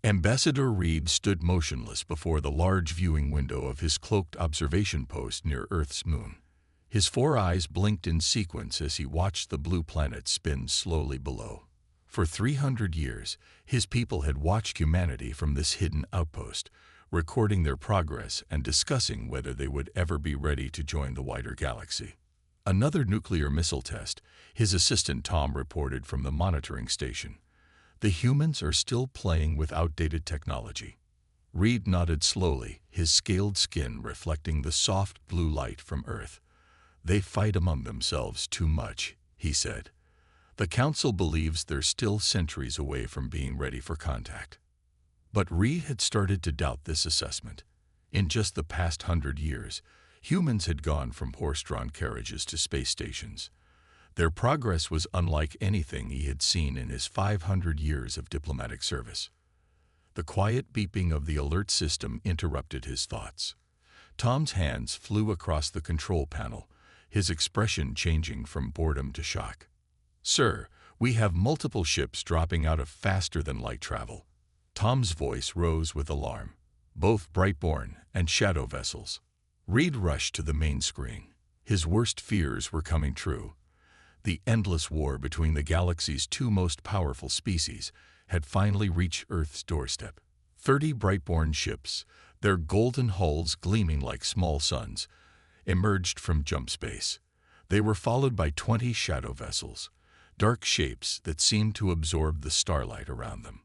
Ambassador Reed stood motionless before the large viewing window of his cloaked observation post near Earth's moon. His four eyes blinked in sequence as he watched the blue planet spin slowly below. For 300 years, his people had watched humanity from this hidden outpost, recording their progress and discussing whether they would ever be ready to join the wider galaxy. Another nuclear missile test, his assistant Tom reported from the monitoring station. The humans are still playing with outdated technology. Reed nodded slowly, his scaled skin reflecting the soft blue light from Earth. They fight among themselves too much, he said. The Council believes they're still centuries away from being ready for contact. But Reed had started to doubt this assessment. In just the past 100 years, humans had gone from horse-drawn carriages to space stations. Their progress was unlike anything he had seen in his 500 years of diplomatic service. The quiet beeping of the alert system interrupted his thoughts. Tom's hands flew across the control panel, his expression changing from boredom to shock. "Sir, we have multiple ships dropping out of faster-than-light travel." Tom's voice rose with alarm. Both Brightborn and Shadow vessels. Reed rushed to the main screen. His worst fears were coming true. The endless war between the galaxy's two most powerful species had finally reached Earth's doorstep. 30 Brightborn ships, their golden hulls gleaming like small suns, emerged from jump space. They were followed by 20 Shadow vessels, dark shapes that seemed to absorb the starlight around them.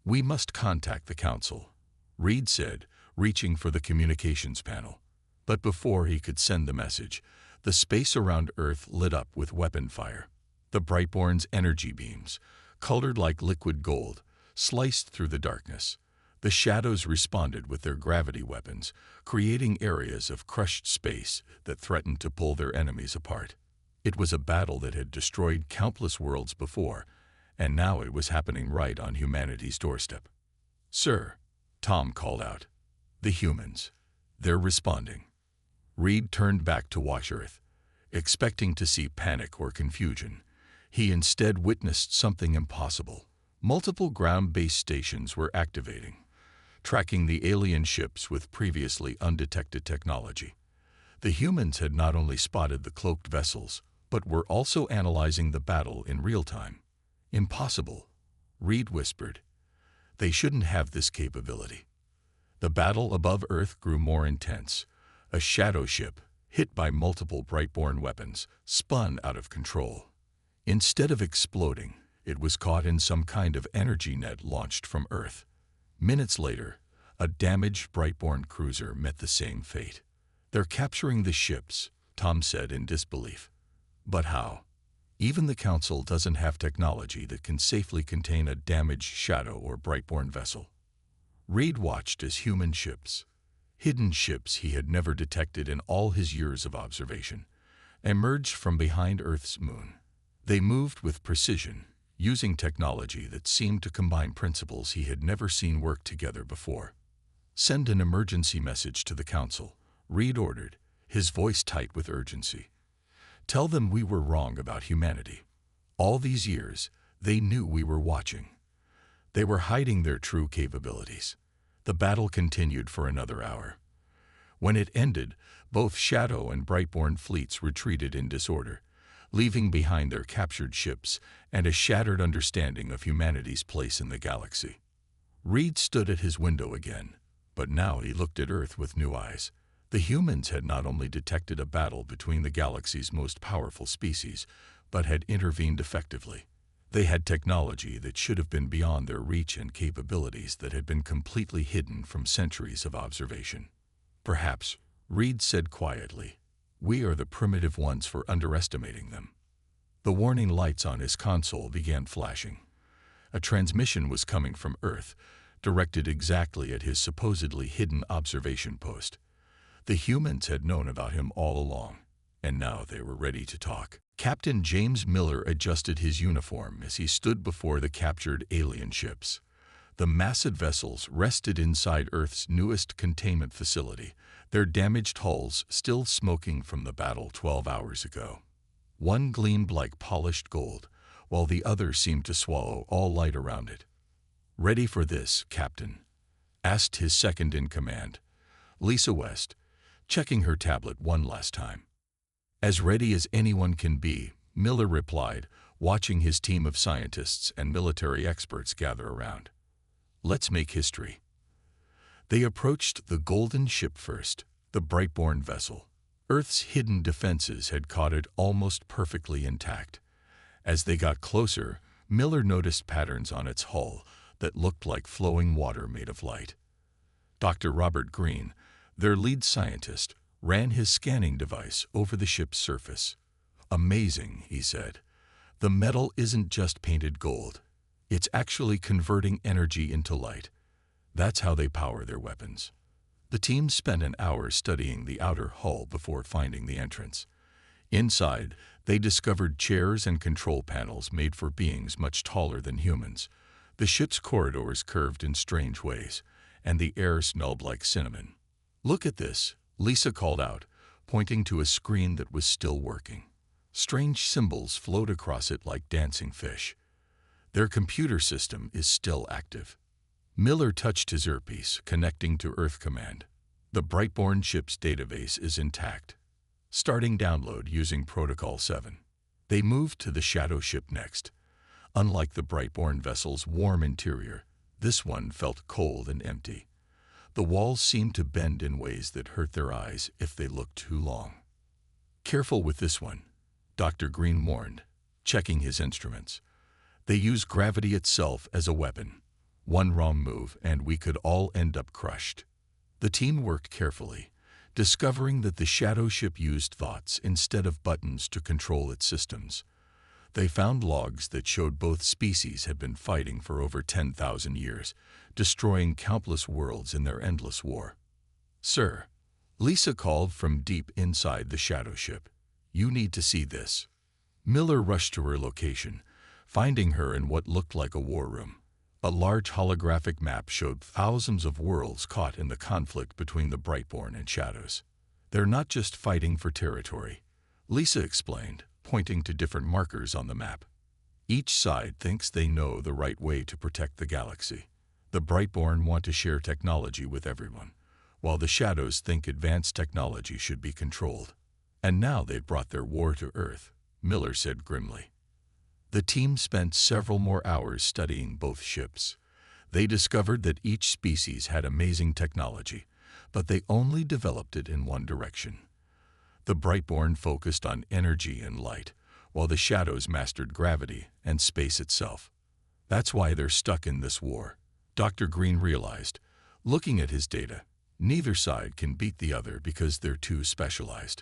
"We must contact the Council," Reed said, reaching for the communications panel. But before he could send the message, the space around Earth lit up with weapon fire. The Brightborn's energy beams, colored like liquid gold, sliced through the darkness. The Shadows responded with their gravity weapons, creating areas of crushed space that threatened to pull their enemies apart. It was a battle that had destroyed countless worlds before, and now it was happening right on humanity's doorstep. "Sir," Tom called out. "The humans. They're responding." Reed turned back to watch Earth, expecting to see panic or confusion. He instead witnessed something impossible. Multiple ground-based stations were activating, tracking the alien ships with previously undetected technology. The humans had not only spotted the cloaked vessels, but were also analyzing the battle in real time. "Impossible," Reed whispered. "They shouldn't have this capability." The battle above Earth grew more intense. A shadow ship, hit by multiple Brightborn weapons, spun out of control. Instead of exploding, it was caught in some kind of energy net launched from Earth. Minutes later, a damaged Brightborn cruiser met the same fate. "They're capturing the ships," Tom said in disbelief. "But how? Even the Council doesn't have technology that can safely contain a damaged Shadow or Brightborn vessel." Reed watched as human ships, hidden ships he had never detected in all his years of observation, emerged from behind Earth's moon. They moved with precision, using technology that seemed to combine principles he had never seen work together before. "Send an emergency message to the Council," Reed ordered, his voice tight with urgency. "Tell them we were wrong about humanity. All these years, they knew we were watching. They were hiding their true capabilities." The battle continued for another hour. When it ended, both Shadow and Brightborn fleets retreated in disorder, leaving behind their captured ships and a shattered understanding of humanity's place in the galaxy. Reed stood at his window again, but now he looked at Earth with new eyes. The humans had not only detected a battle between the galaxy's most powerful species, but had intervened effectively. They had technology that should have been beyond their reach and capabilities that had been completely hidden from centuries of observation. "Perhaps," Reed said quietly, "we are the primitive ones for underestimating them." The warning lights on his console began flashing. A transmission was coming from Earth, directed exactly at his supposedly hidden observation post. The humans had known about him all along, and now they were ready to talk. Captain James Miller adjusted his uniform as he stood before the captured alien ships. The massive vessels rested inside Earth's newest containment facility, their damaged hulls still smoking from the battle 12 hours ago. One gleamed like polished gold, while the other seemed to swallow all light around it. "Ready for this, Captain?" asked his second-in-command, Lisa West, checking her tablet one last time. "As ready as anyone can be," Miller replied, watching his team of scientists and military experts gather around. "Let's make history." They approached the golden ship first, the Brightborn vessel. Earth's hidden defenses had caught it almost perfectly intact. As they got closer, Miller noticed patterns on its hull that looked like flowing water made of light. Dr. Robert Green, their lead scientist, ran his scanning device over the ship's surface. "Amazing," he said. "The metal isn't just painted gold. It's actually converting energy into light. That's how they power their weapons." The team spent an hour studying the outer hull before finding the entrance. Inside, they discovered chairs and control panels made for beings much taller than humans. The ship's corridors curved in strange ways, and the air smelled like cinnamon. "Look at this," Lisa called out, pointing to a screen that was still working. Strange symbols flowed across it like dancing fish. "Their computer system is still active." Miller touched his earpiece, connecting to Earth Command. "The Brightborn ship's database is intact. Starting download using Protocol 7. They moved to the Shadow ship next. Unlike the Brightborn vessel's warm interior, this one felt cold and empty. The walls seemed to bend in ways that hurt their eyes if they looked too long. "Careful with this one," Dr. Green warned, checking his instruments. "They use gravity itself as a weapon. One wrong move and we could all end up crushed." The team worked carefully, discovering that the Shadow ship used thoughts instead of buttons to control its systems. They found logs that showed both species had been fighting for over 10,000 years, destroying countless worlds in their endless war. "Sir," Lisa called from deep inside the Shadow ship, "you need to see this." Miller rushed to her location, finding her in what looked like a war room. A large holographic map showed thousands of worlds caught in the conflict between the Brightborn and Shadows. "They're not just fighting for territory," Lisa explained, pointing to different markers on the map. "Each side thinks they know the right way to protect the galaxy. The Brightborn want to share technology with everyone, while the Shadows think advanced technology should be controlled. And now they've brought their war to Earth," Miller said grimly. The team spent several more hours studying both ships. They discovered that each species had amazing technology, but they only developed it in one direction. The Brightborn focused on energy and light, while the Shadows mastered gravity and space itself. "That's why they're stuck in this war," Dr. Green realized, looking at his data. "Neither side can beat the other because they're too specialized.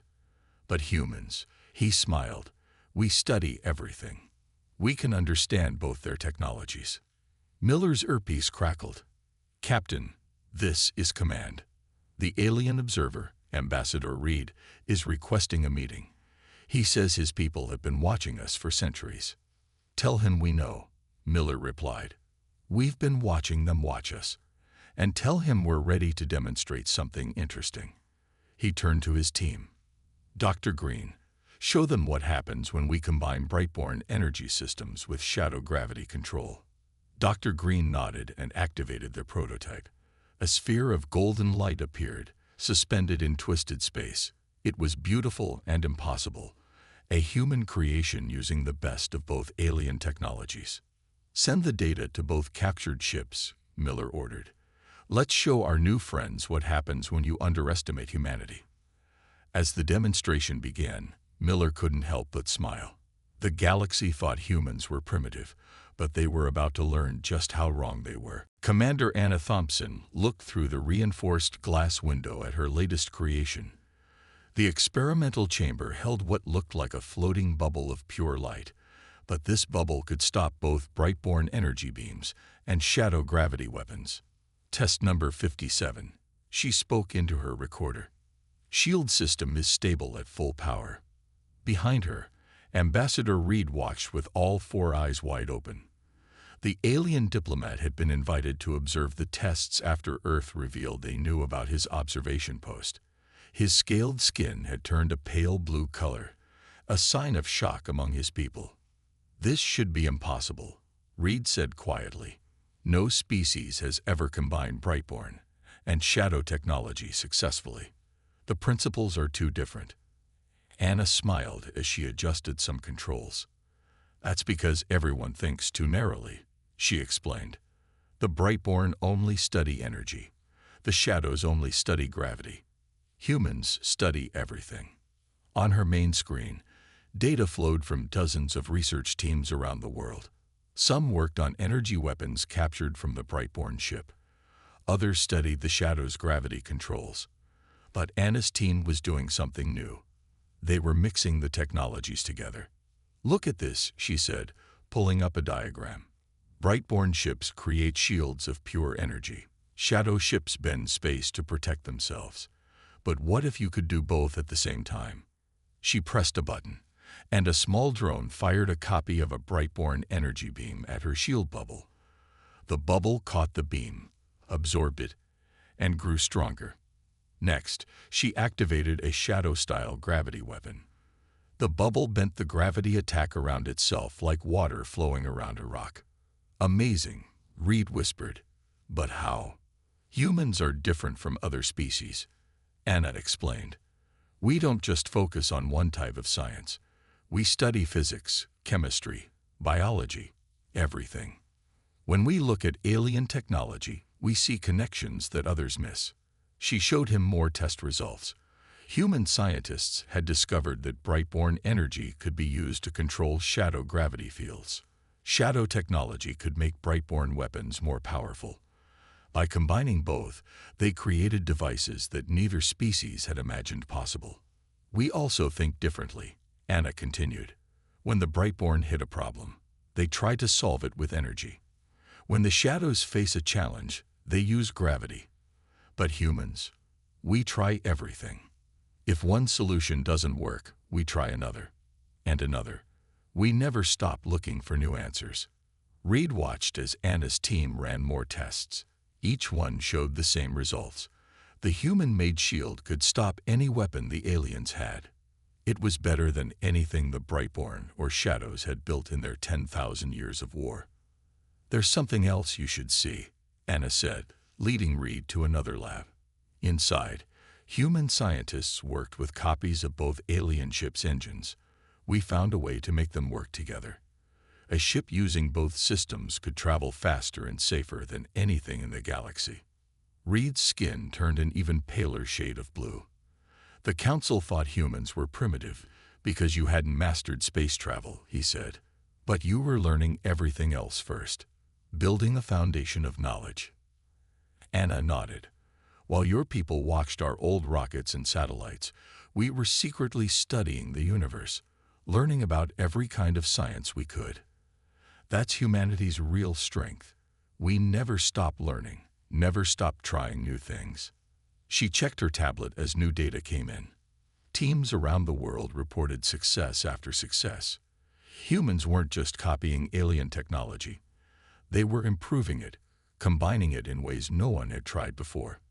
But humans," he smiled, "we study everything. We can understand both their technologies." Miller's earpiece crackled. "Captain, this is command. The alien observer, Ambassador Reed, is requesting a meeting. He says his people have been watching us for centuries." "Tell him we know," Miller replied. "We've been watching them watch us. And tell him we're ready to demonstrate something interesting." He turned to his team. "Dr. Green, show them what happens when we combine Brightborn energy systems with shadow gravity control." Dr. Green nodded and activated their prototype. A sphere of golden light appeared, suspended in twisted space. It was beautiful and impossible, a human creation using the best of both alien technologies. "Send the data to both captured ships," Miller ordered. "Let's show our new friends what happens when you underestimate humanity." As the demonstration began, Miller couldn't help but smile. The galaxy thought humans were primitive, but they were about to learn just how wrong they were. Commander Anna Thompson looked through the reinforced glass window at her latest creation. The experimental chamber held what looked like a floating bubble of pure light, but this bubble could stop both Brightborn energy beams and shadow gravity weapons. "Test number 57, she spoke into her recorder. "Shield system is stable at full power." Behind her, Ambassador Reed watched with all four eyes wide open. The alien diplomat had been invited to observe the tests after Earth revealed they knew about his observation post. His scaled skin had turned a pale blue color, a sign of shock among his people. "This should be impossible," Reed said quietly. No species has ever combined Brightborn and shadow technology successfully. The principles are too different. Anna smiled as she adjusted some controls. That's because everyone thinks too narrowly, she explained. The Brightborn only study energy. The shadows only study gravity. Humans study everything. On her main screen, data flowed from dozens of research teams around the world. Some worked on energy weapons captured from the Brightborn ship. Others studied the shadow's gravity controls. But Anna's team was doing something new. They were mixing the technologies together. Look at this, she said, pulling up a diagram. Brightborn ships create shields of pure energy. Shadow ships bend space to protect themselves. But what if you could do both at the same time? She pressed a button, and a small drone fired a copy of a Brightborn energy beam at her shield bubble. The bubble caught the beam, absorbed it, and grew stronger. Next, she activated a shadow-style gravity weapon. The bubble bent the gravity attack around itself like water flowing around a rock. Amazing, Reed whispered. But how? Humans are different from other species, Anna explained. We don't just focus on one type of science. We study physics, chemistry, biology, everything. When we look at alien technology, we see connections that others miss. She showed him more test results. Human scientists had discovered that Brightborn energy could be used to control shadow gravity fields. Shadow technology could make Brightborn weapons more powerful. By combining both, they created devices that neither species had imagined possible. We also think differently, Anna continued. When the Brightborn hit a problem, they try to solve it with energy. When the shadows face a challenge, they use gravity. But humans, we try everything. If one solution doesn't work, we try another, and another. We never stop looking for new answers. Reed watched as Anna's team ran more tests. Each one showed the same results. The human-made shield could stop any weapon the aliens had. It was better than anything the Brightborn or Shadows had built in their 10,000 years of war. There's something else you should see, Anna said, leading Reed to another lab. Inside, human scientists worked with copies of both alien ships' engines. We found a way to make them work together. A ship using both systems could travel faster and safer than anything in the galaxy. Reed's skin turned an even paler shade of blue. The Council thought humans were primitive because you hadn't mastered space travel, he said. But you were learning everything else first, building a foundation of knowledge. Anna nodded. While your people watched our old rockets and satellites, we were secretly studying the universe, learning about every kind of science we could. That's humanity's real strength. We never stop learning, never stop trying new things. She checked her tablet as new data came in. Teams around the world reported success after success. Humans weren't just copying alien technology. They were improving it, combining it in ways no one had tried before.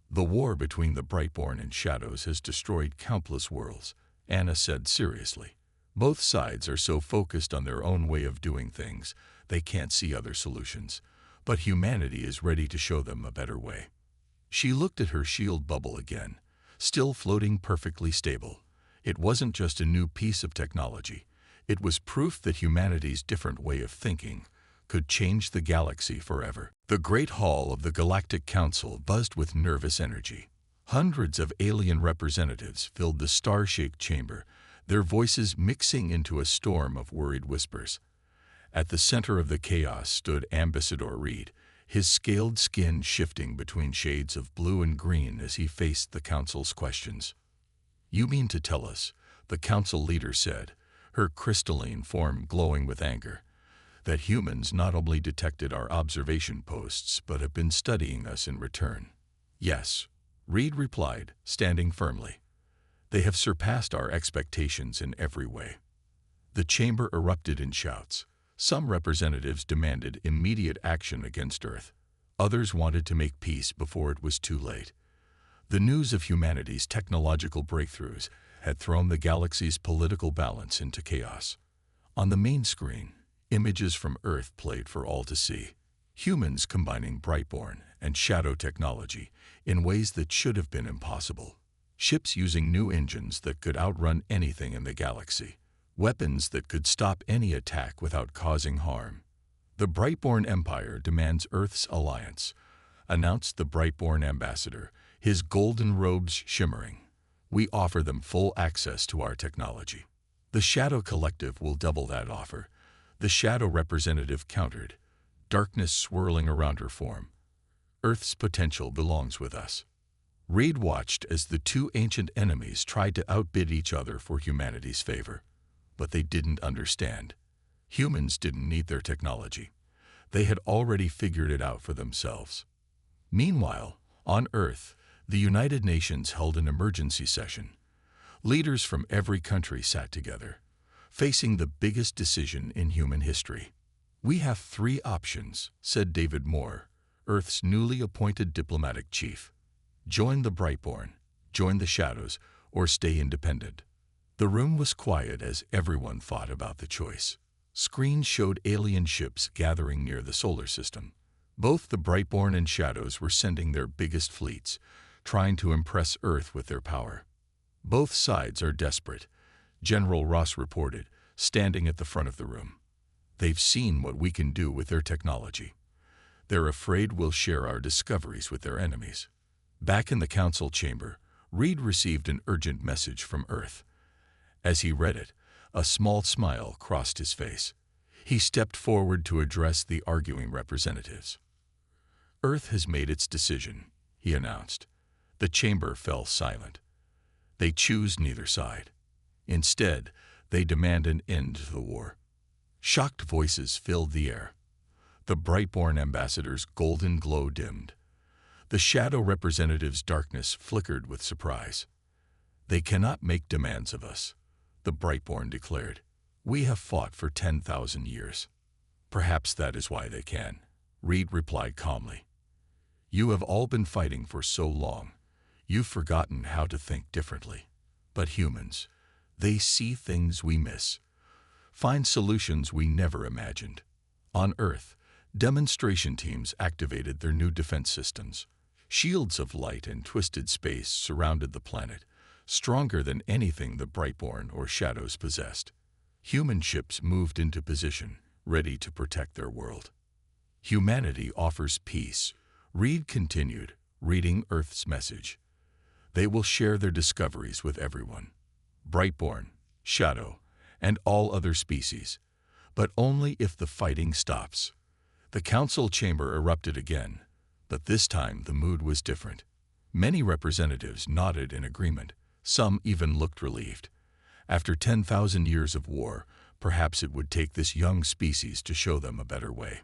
The war between the Brightborn and Shadows has destroyed countless worlds, Anna said seriously. Both sides are so focused on their own way of doing things, they can't see other solutions. But humanity is ready to show them a better way. She looked at her shield bubble again, still floating perfectly stable. It wasn't just a new piece of technology. It was proof that humanity's different way of thinking could change the galaxy forever. The Great Hall of the Galactic Council buzzed with nervous energy. Hundreds of alien representatives filled the star-shaped chamber, their voices mixing into a storm of worried whispers. At the center of the chaos stood Ambassador Reed, his scaled skin shifting between shades of blue and green as he faced the Council's questions. "You mean to tell us," the Council leader said, her crystalline form glowing with anger, "that humans not only detected our observation posts but have been studying us in return?" "Yes," Reed replied, standing firmly. "They have surpassed our expectations in every way." The chamber erupted in shouts. Some representatives demanded immediate action against Earth. Others wanted to make peace before it was too late. The news of humanity's technological breakthroughs had thrown the galaxy's political balance into chaos. On the main screen, images from Earth played for all to see. humans combining Brightborn and Shadow technology in ways that should have been impossible. Ships using new engines that could outrun anything in the galaxy. Weapons that could stop any attack without causing harm. The Brightborn Empire demands Earth's alliance, announced the Brightborn ambassador, his golden robes shimmering. We offer them full access to our technology. The Shadow Collective will double that offer, the Shadow representative countered, darkness swirling around her form. Earth's potential belongs with us. Reed watched as the two ancient enemies tried to outbid each other for humanity's favor. But they didn't understand. Humans didn't need their technology. They had already figured it out for themselves. Meanwhile, on Earth, the United Nations held an emergency session. Leaders from every country sat together, facing the biggest decision in human history. We have three options, said David Moore, Earth's newly appointed diplomatic chief. Join the Brightborn, join the Shadows, or stay independent. The room was quiet as everyone thought about the choice. Screens showed alien ships gathering near the solar system. Both the Brightborn and Shadows were sending their biggest fleets, trying to impress Earth with their power. Both sides are desperate, General Ross reported, standing at the front of the room. They've seen what we can do with their technology. They're afraid we'll share our discoveries with their enemies. Back in the council chamber, Reed received an urgent message from Earth. As he read it, a small smile crossed his face. He stepped forward to address the arguing representatives. Earth has made its decision, he announced. The chamber fell silent. They choose neither side. Instead, they demand an end to the war. Shocked voices filled the air. The Brightborn ambassador's golden glow dimmed. The Shadow representative's darkness flickered with surprise. They cannot make demands of us, the Brightborn declared. We have fought for 10,000 years. Perhaps that is why they can, Reed replied calmly. You have all been fighting for so long. You've forgotten how to think differently. But humans, they see things we miss, find solutions we never imagined. On Earth, demonstration teams activated their new defense systems. Shields of light and twisted space surrounded the planet, stronger than anything the Brightborn or Shadows possessed. Human ships moved into position, ready to protect their world. Humanity offers peace, Reed continued, reading Earth's message. They will share their discoveries with everyone, Brightborn, Shadow, and all other species, but only if the fighting stops. The council chamber erupted again, but this time the mood was different. Many representatives nodded in agreement. Some even looked relieved. After 10,000 years of war, perhaps it would take this young species to show them a better way.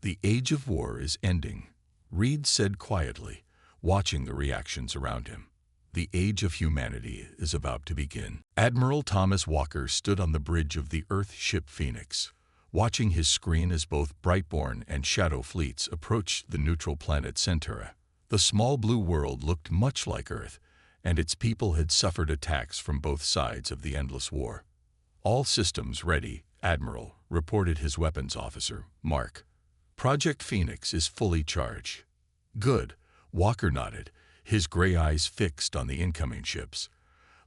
The age of war is ending, Reed said quietly, watching the reactions around him. The age of humanity is about to begin. Admiral Thomas Walker stood on the bridge of the Earth ship Phoenix, watching his screen as both Brightborn and Shadow fleets approached the neutral planet Centaura. The small blue world looked much like Earth, and its people had suffered attacks from both sides of the endless war. All systems ready, Admiral, reported his weapons officer, Mark. Project Phoenix is fully charged. Good, Walker nodded, his gray eyes fixed on the incoming ships.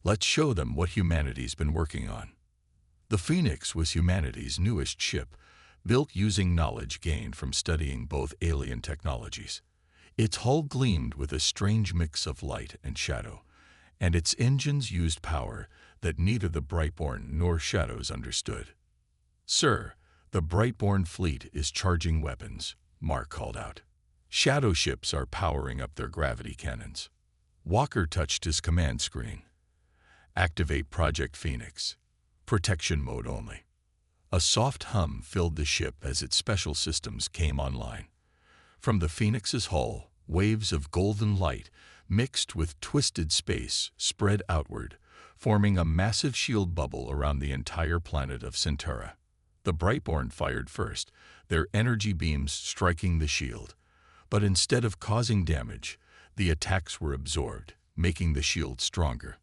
Let's show them what humanity's been working on. The Phoenix was humanity's newest ship, built using knowledge gained from studying both alien technologies. Its hull gleamed with a strange mix of light and shadow, and its engines used power that neither the Brightborn nor Shadows understood. Sir, the Brightborn fleet is charging weapons, Mark called out. Shadow ships are powering up their gravity cannons. Walker touched his command screen. Activate Project Phoenix. Protection mode only. A soft hum filled the ship as its special systems came online. From the Phoenix's hull, waves of golden light mixed with twisted space spread outward, forming a massive shield bubble around the entire planet of Centaura. The Brightborn fired first, their energy beams striking the shield. But instead of causing damage, the attacks were absorbed, making the shield stronger.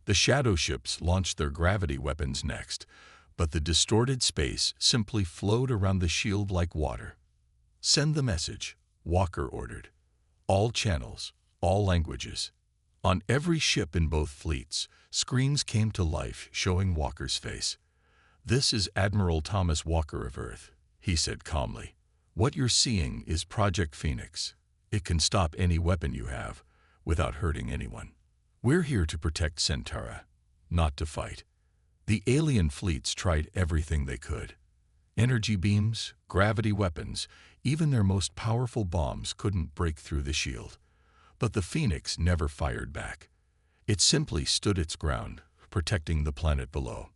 The Shadow ships launched their gravity weapons next, but the distorted space simply flowed around the shield like water. Send the message, Walker ordered. All channels, all languages. On every ship in both fleets, screens came to life showing Walker's face. "This is Admiral Thomas Walker of Earth," he said calmly. "What you're seeing is Project Phoenix. It can stop any weapon you have, without hurting anyone. We're here to protect Centaura, not to fight." The alien fleets tried everything they could. Energy beams, gravity weapons, even their most powerful bombs couldn't break through the shield. But the Phoenix never fired back. It simply stood its ground, protecting the planet below.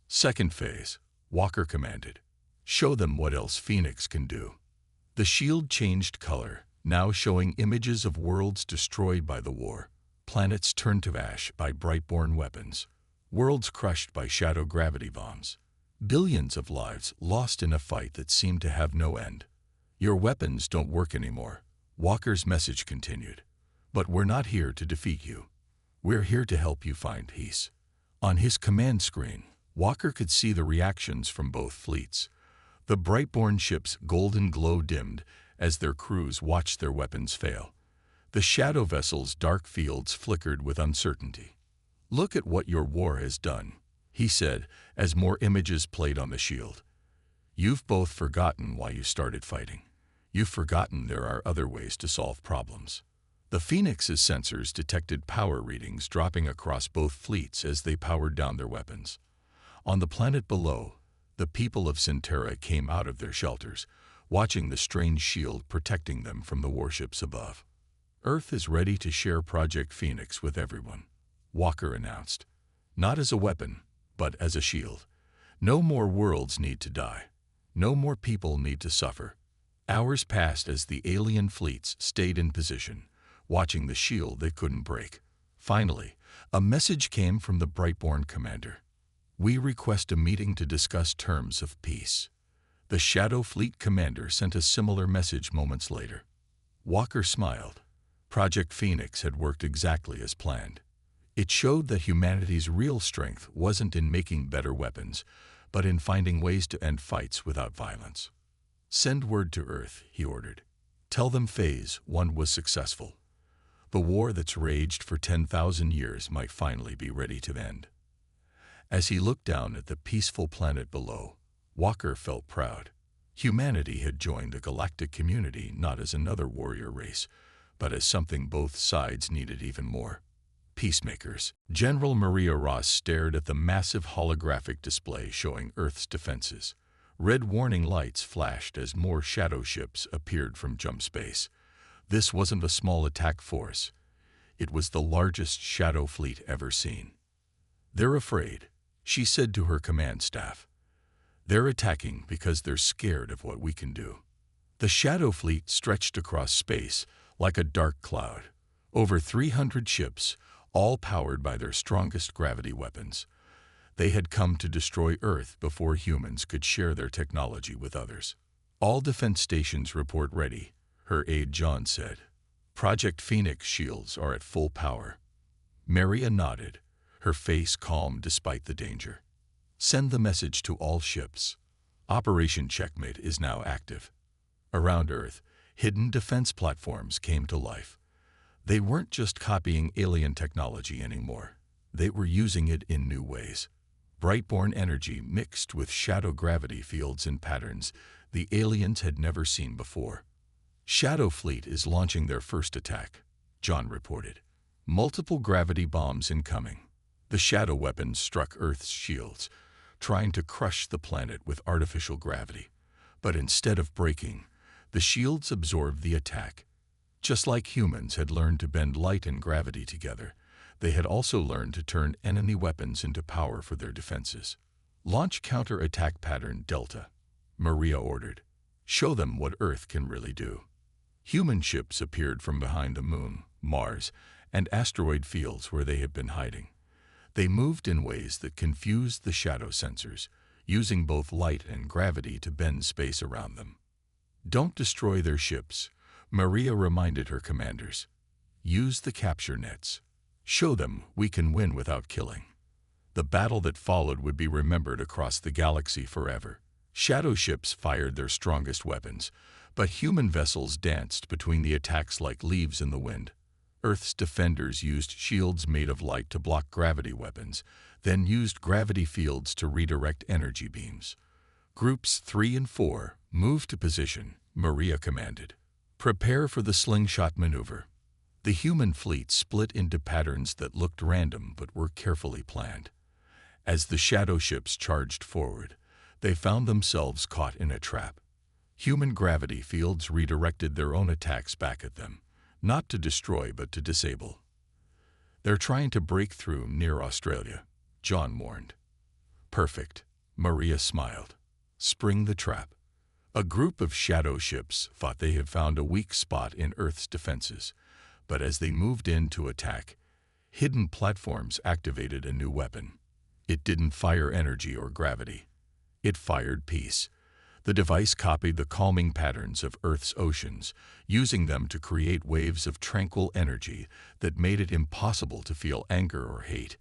"Second phase," Walker commanded. "Show them what else Phoenix can do." The shield changed color, now showing images of worlds destroyed by the war, planets turned to ash by Brightborn weapons, worlds crushed by shadow gravity bombs, billions of lives lost in a fight that seemed to have no end. "Your weapons don't work anymore," Walker's message continued. "But we're not here to defeat you. We're here to help you find peace." On his command screen, Walker could see the reactions from both fleets. The Brightborn ships' golden glow dimmed as their crews watched their weapons fail. The shadow vessels' dark fields flickered with uncertainty. "Look at what your war has done," he said as more images played on the shield. "You've both forgotten why you started fighting. You've forgotten there are other ways to solve problems." The Phoenix's sensors detected power readings dropping across both fleets as they powered down their weapons. On the planet below, the people of Centaura came out of their shelters, watching the strange shield protecting them from the warships above. "Earth is ready to share Project Phoenix with everyone," Walker announced. "Not as a weapon, but as a shield. No more worlds need to die. No more people need to suffer." Hours passed as the alien fleets stayed in position, watching the shield they couldn't break. Finally, a message came from the Brightborn commander. "We request a meeting to discuss terms of peace." The Shadow Fleet commander sent a similar message moments later. Walker smiled. Project Phoenix had worked exactly as planned. It showed that humanity's real strength wasn't in making better weapons, but in finding ways to end fights without violence. "Send word to Earth," he ordered. "Tell them Phase 1 was successful. The war that's raged for 10,000 years might finally be ready to end." As he looked down at the peaceful planet below, Walker felt proud. Humanity had joined a galactic community not as another warrior race, but as something both sides needed even more: peacemakers. General Maria Ross stared at the massive holographic display showing Earth's defenses. Red warning lights flashed as more shadow ships appeared from jump space. This wasn't a small attack force. It was the largest shadow fleet ever seen. "They're afraid," she said to her command staff. "They're attacking because they're scared of what we can do." The shadow fleet stretched across space like a dark cloud. Over 300 ships, all powered by their strongest gravity weapons. They had come to destroy Earth before humans could share their technology with others. "All defense stations report ready," her aide John said. "Project Phoenix shields are at full power." Maria nodded, her face calm despite the danger. "Send the message to all ships. Operation Checkmate is now active." Around Earth, hidden defense platforms came to life. They weren't just copying alien technology anymore. They were using it in new ways. Brightborn energy mixed with shadow gravity fields in patterns the aliens had never seen before. "Shadow Fleet is launching their first attack," John reported. "Multiple gravity bombs incoming." The shadow weapons struck Earth's shields, trying to crush the planet with artificial gravity. But instead of breaking, the shields absorbed the attack. Just like humans had learned to bend light and gravity together, they had also learned to turn enemy weapons into power for their defenses. "Launch counter-attack pattern Delta," Maria ordered. "Show them what Earth can really do." Human ships appeared from behind the Moon, Mars, and asteroid fields where they had been hiding. They moved in ways that confused the shadow sensors, using both light and gravity to bend space around them. "Don't destroy their ships," Maria reminded her commanders. "Use the capture nets. Show them we can win without killing." The battle that followed would be remembered across the galaxy forever. Shadow ships fired their strongest weapons, But human vessels danced between the attacks like leaves in the wind. Earth's defenders used shields made of light to block gravity weapons, then used gravity fields to redirect energy beams. Groups 3 and 4 moved to position, Maria commanded. Prepare for the slingshot maneuver. The human fleet split into patterns that looked random but were carefully planned. As the shadow ships charged forward, they found themselves caught in a trap. Human gravity fields redirected their own attacks back at them, not to destroy but to disable. They're trying to break through near Australia, John warned. Perfect, Maria smiled. Spring the trap. A group of shadow ships thought they had found a weak spot in Earth's defenses, but as they moved in to attack, hidden platforms activated a new weapon. It didn't fire energy or gravity. It fired peace. The device copied the calming patterns of Earth's oceans, using them to create waves of tranquil energy that made it impossible to feel anger or hate.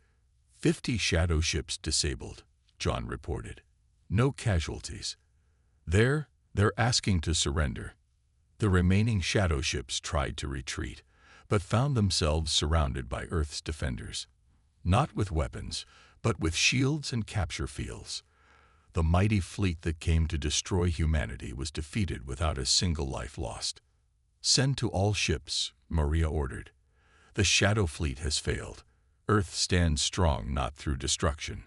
50 shadow ships disabled, John reported. No casualties. They're asking to surrender. The remaining shadow ships tried to retreat, but found themselves surrounded by Earth's defenders. Not with weapons, but with shields and capture fields. The mighty fleet that came to destroy humanity was defeated without a single life lost. Send to all ships, Maria ordered. The Shadow Fleet has failed. Earth stands strong not through destruction,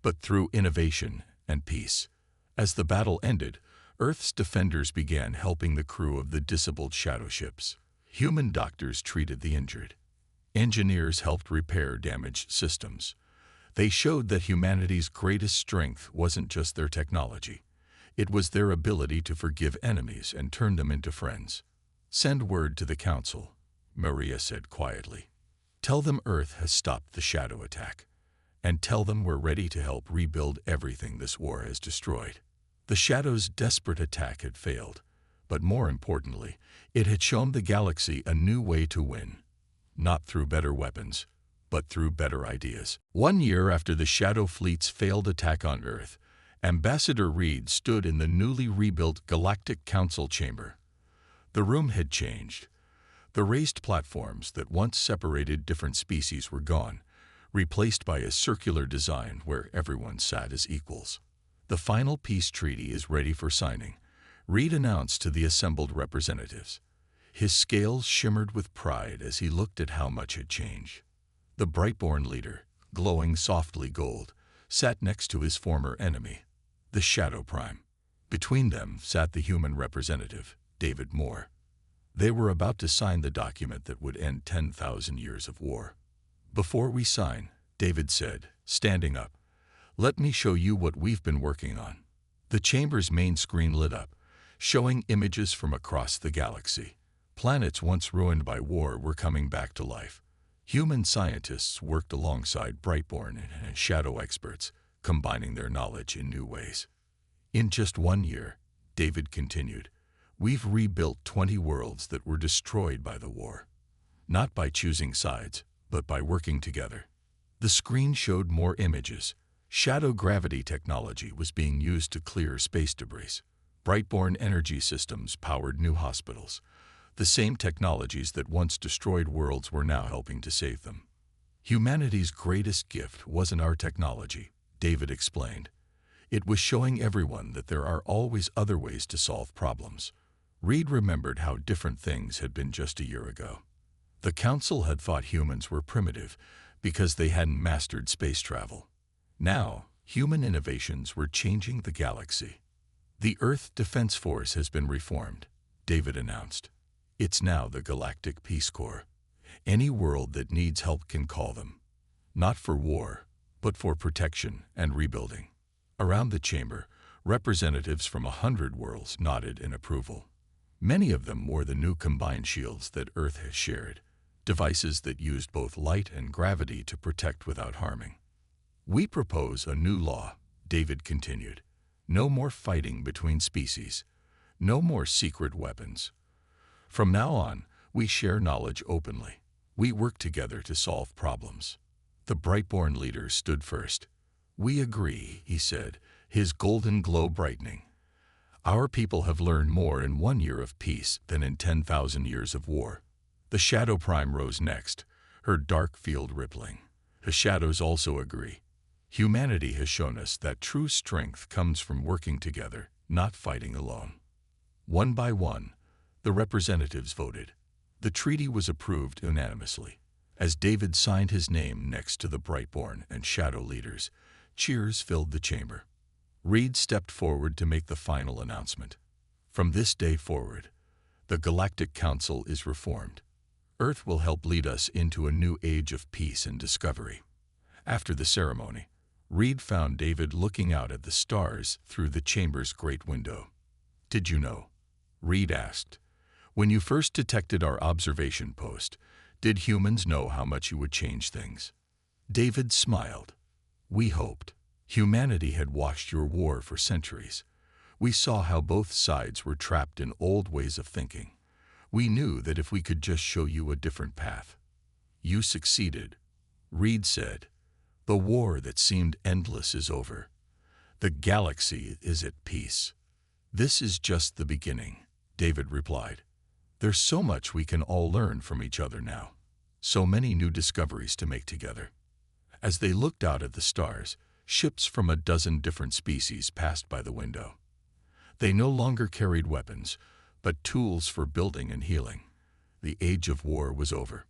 but through innovation and peace. As the battle ended, Earth's defenders began helping the crew of the disabled shadow ships. Human doctors treated the injured. Engineers helped repair damaged systems. They showed that humanity's greatest strength wasn't just their technology. It was their ability to forgive enemies and turn them into friends. Send word to the Council, Maria said quietly. Tell them Earth has stopped the shadow attack. And tell them we're ready to help rebuild everything this war has destroyed. The Shadow's desperate attack had failed, but more importantly, it had shown the galaxy a new way to win. Not through better weapons, but through better ideas. 1 year after the Shadow Fleet's failed attack on Earth, Ambassador Reed stood in the newly rebuilt Galactic Council chamber. The room had changed. The raised platforms that once separated different species were gone, replaced by a circular design where everyone sat as equals. The final peace treaty is ready for signing, Reed announced to the assembled representatives. His scales shimmered with pride as he looked at how much had changed. The Brightborn leader, glowing softly gold, sat next to his former enemy, the Shadow Prime. Between them sat the human representative, David Moore. They were about to sign the document that would end 10,000 years of war. Before we sign, David said, standing up, let me show you what we've been working on. The chamber's main screen lit up, showing images from across the galaxy. Planets once ruined by war were coming back to life. Human scientists worked alongside Brightborn and Shadow experts, combining their knowledge in new ways. In just 1 year, David continued, we've rebuilt 20 worlds that were destroyed by the war. Not by choosing sides, but by working together. The screen showed more images. Shadow gravity technology was being used to clear space debris. Brightborn energy systems powered new hospitals. The same technologies that once destroyed worlds were now helping to save them. Humanity's greatest gift wasn't our technology, David explained. It was showing everyone that there are always other ways to solve problems. Reed remembered how different things had been just a year ago. The Council had thought humans were primitive because they hadn't mastered space travel. Now, human innovations were changing the galaxy. The Earth Defense Force has been reformed, David announced. It's now the Galactic Peace Corps. Any world that needs help can call them. Not for war, but for protection and rebuilding. Around the chamber, representatives from 100 worlds nodded in approval. Many of them wore the new combined shields that Earth has shared, devices that used both light and gravity to protect without harming. We propose a new law, David continued. No more fighting between species. No more secret weapons. From now on, we share knowledge openly. We work together to solve problems. The Brightborn leader stood first. We agree, he said, his golden glow brightening. Our people have learned more in 1 year of peace than in 10,000 years of war. The Shadow Prime rose next, her dark field rippling. The shadows also agree. Humanity has shown us that true strength comes from working together, not fighting alone. One by one, the representatives voted. The treaty was approved unanimously. As David signed his name next to the Brightborn and Shadow leaders, cheers filled the chamber. Reed stepped forward to make the final announcement. From this day forward, the Galactic Council is reformed. Earth will help lead us into a new age of peace and discovery. After the ceremony, Reed found David looking out at the stars through the chamber's great window. "Did you know?" Reed asked. "When you first detected our observation post, did humans know how much you would change things?" David smiled. "We hoped. Humanity had watched your war for centuries. We saw how both sides were trapped in old ways of thinking. We knew that if we could just show you a different path." "You succeeded," Reed said. "The war that seemed endless is over. The galaxy is at peace." "This is just the beginning," David replied. "There's so much we can all learn from each other now. So many new discoveries to make together." As they looked out at the stars, ships from a dozen different species passed by the window. They no longer carried weapons, but tools for building and healing. The age of war was over.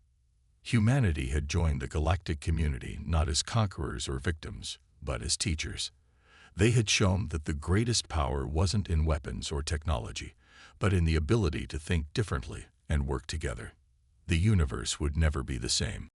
Humanity had joined the galactic community not as conquerors or victims, but as teachers. They had shown that the greatest power wasn't in weapons or technology, but in the ability to think differently and work together. The universe would never be the same.